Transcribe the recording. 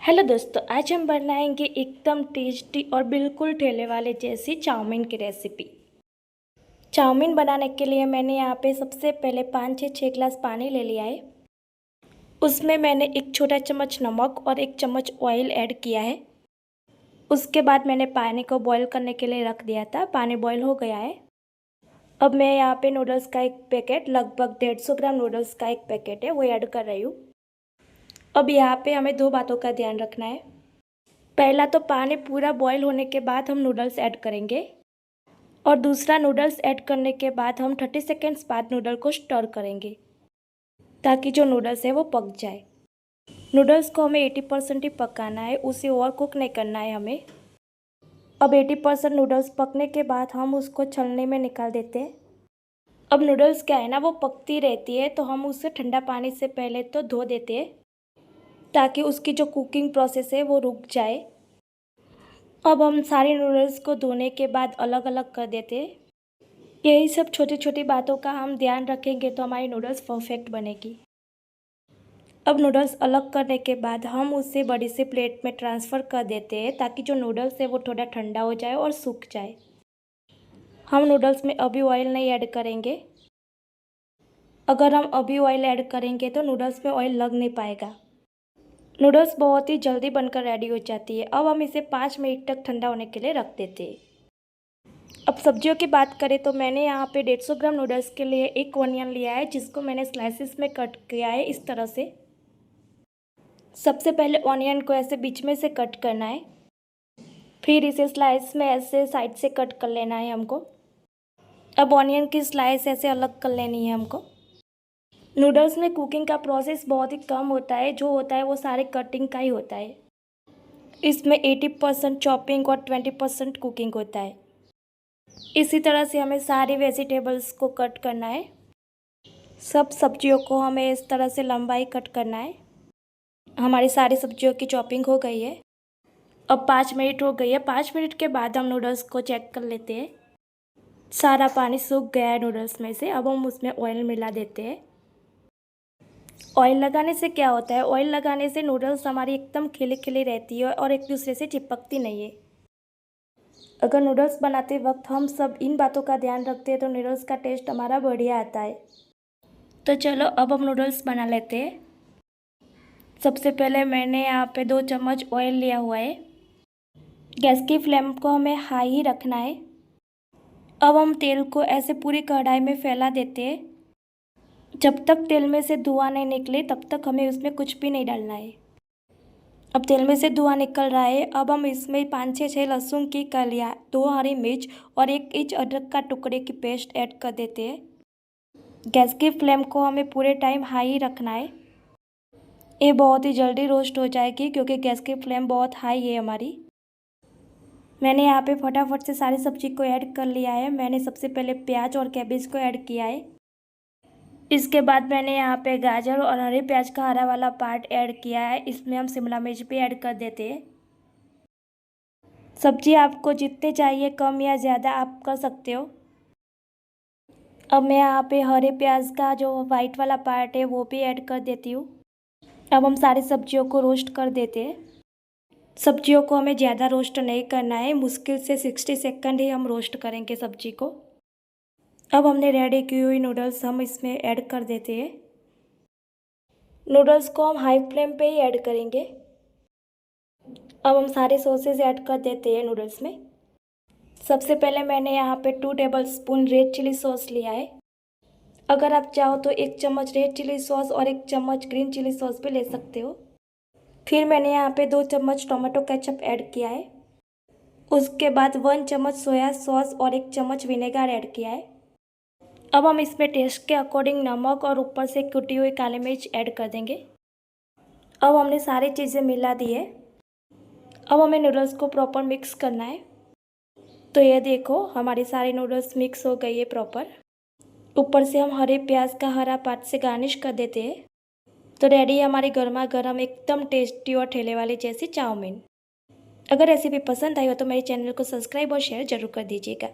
Hello दोस्तों, आज हम बनाएंगे एकदम टेस्टी और बिल्कुल ठेले वाले जैसी चाउमीन की रेसिपी। चाउमीन बनाने के लिए मैंने यहाँ पे सबसे पहले 5 से 6 गिलास पानी ले लिया है। उसमें मैंने एक छोटा चम्मच नमक और 1 चम्मच ऑयल ऐड किया है। उसके बाद मैंने पानी को बॉईल करने के लिए रख दिया था। पानी बॉईल हो गया है। अब मैं यहाँ पे नूडल्स का एक पैकेट, लगभग 150 ग्राम नूडल्स का एक पैकेट है, वो ऐड कर रही हूँ। अब यहाँ पे हमें 2 बातों का ध्यान रखना है। पहला तो पानी पूरा बॉईल होने के बाद हम नूडल्स ऐड करेंगे, और दूसरा नूडल्स ऐड करने के बाद हम 30 सेकेंड्स बाद नूडल को स्टर करेंगे ताकि जो नूडल्स है वो पक जाए। नूडल्स को हमें 80% ही पकाना है, उसे ओवर कुक नहीं करना है हमें। अब 80% नूडल्स पकने के बाद हम उसको छलनी में निकाल देते हैं। अब नूडल्स क्या है ना, वो पकती रहती है, तो हम उसे ठंडा पानी से पहले तो धो देते हैं ताकि उसकी जो कुकिंग प्रोसेस है वो रुक जाए। अब हम सारे नूडल्स को धोने के बाद अलग अलग कर देते हैं। यही सब छोटी छोटी बातों का हम ध्यान रखेंगे तो हमारी नूडल्स परफेक्ट बनेगी। अब नूडल्स अलग करने के बाद हम उसे बड़ी सी प्लेट में ट्रांसफ़र कर देते हैं ताकि जो नूडल्स है वो थोड़ा ठंडा हो जाए और सूख जाए। हम नूडल्स में अभी ऑयल नहीं ऐड करेंगे। अगर हम अभी ऑयल ऐड करेंगे तो नूडल्स में ऑयल लग नहीं पाएगा। नूडल्स बहुत ही जल्दी बनकर रेडी हो जाती है। अब हम इसे 5 मिनट तक ठंडा होने के लिए रख देते हैं। अब सब्जियों की बात करें तो मैंने यहाँ पे 150 ग्राम नूडल्स के लिए एक ऑनियन लिया है, जिसको मैंने स्लाइसिस में कट किया है इस तरह से। सबसे पहले ऑनियन को ऐसे बीच में से कट करना है, फिर इसे स्लाइस में ऐसे साइड से कट कर लेना है हमको। अब ऑनियन की स्लाइस ऐसे अलग कर लेनी है हमको। नूडल्स में कुकिंग का प्रोसेस बहुत ही कम होता है, जो होता है वो सारे कटिंग का ही होता है। इसमें 80% चॉपिंग और 20% कुकिंग होता है। इसी तरह से हमें सारी वेजिटेबल्स को कट करना है। सब सब्जियों को हमें इस तरह से लंबाई कट करना है। हमारी सारी सब्जियों की चॉपिंग हो गई है। अब 5 मिनट हो गई है। 5 मिनट के बाद हम नूडल्स को चेक कर लेते हैं। सारा पानी सूख गया है नूडल्स में से। अब हम उसमें ऑयल मिला देते हैं। ऑयल लगाने से क्या होता है, ऑयल लगाने से नूडल्स हमारी एकदम खिली खिली रहती है और एक दूसरे से चिपकती नहीं है। अगर नूडल्स बनाते वक्त हम सब इन बातों का ध्यान रखते हैं तो नूडल्स का टेस्ट हमारा बढ़िया आता है। तो चलो अब हम नूडल्स बना लेते हैं। सबसे पहले मैंने यहाँ पे 2 चम्मच ऑयल लिया हुआ है। गैस की फ्लेम को हमें हाई ही रखना है। अब हम तेल को ऐसे पूरी कढ़ाई में फैला देते हैं। जब तक तेल में से धुआं नहीं निकले तब तक हमें उसमें कुछ भी नहीं डालना है। अब तेल में से धुआं निकल रहा है। अब हम इसमें 5 से 6 लहसुन की कलियाँ, 2 हरी मिर्च और 1 इंच अदरक का टुकड़े की पेस्ट ऐड कर देते हैं। गैस की फ्लेम को हमें पूरे टाइम हाई ही रखना है। ये बहुत ही जल्दी रोस्ट हो जाएगी क्योंकि गैस की फ्लेम बहुत हाई है हमारी। मैंने यहाँ पे फटाफट से सारी सब्जी को ऐड कर लिया है। मैंने सबसे पहले प्याज और कैबेज को ऐड किया है। इसके बाद मैंने यहाँ पे गाजर और हरे प्याज का हरा वाला पार्ट ऐड किया है। इसमें हम शिमला मिर्च भी ऐड कर देते हैं। सब्जी आपको जितने चाहिए कम या ज़्यादा आप कर सकते हो। अब मैं यहाँ पे हरे प्याज का जो वाइट वाला पार्ट है वो भी ऐड कर देती हूँ। अब हम सारी सब्जियों को रोस्ट कर देते हैं। सब्जियों को हमें ज़्यादा रोस्ट नहीं करना है, मुश्किल से 60 सेकंड ही हम रोस्ट करेंगे सब्जी को। अब हमने रेडी की हुई नूडल्स हम इसमें ऐड कर देते हैं। नूडल्स को हम हाई फ्लेम पे ही ऐड करेंगे। अब हम सारे सॉसेज ऐड कर देते हैं नूडल्स में। सबसे पहले मैंने यहाँ पे 2 tablespoon red chilli sauce लिया है। अगर आप चाहो तो 1 चम्मच रेड चिली सॉस और 1 चम्मच ग्रीन चिली सॉस भी ले सकते हो। फिर मैंने यहाँ पे 2 चम्मच टोमेटो केचप ऐड किया है। उसके बाद 1 चम्मच सोया सॉस और 1 चम्मच विनेगर ऐड किया है। अब हम इसमें टेस्ट के अकॉर्डिंग नमक और ऊपर से कुटी हुई काली मिर्च ऐड कर देंगे। अब हमने सारी चीज़ें मिला दी है। अब हमें नूडल्स को प्रॉपर मिक्स करना है। तो ये देखो हमारी सारी नूडल्स मिक्स हो गई है प्रॉपर। ऊपर से हम हरे प्याज का हरा पात से गार्निश कर देते हैं। तो रेडी है हमारी गर्मा गर्म एकदम टेस्टी और ठेले वाली जैसी चाउमीन। अगर रेसिपी पसंद आई हो तो मेरे चैनल को सब्सक्राइब और शेयर जरूर कर दीजिएगा।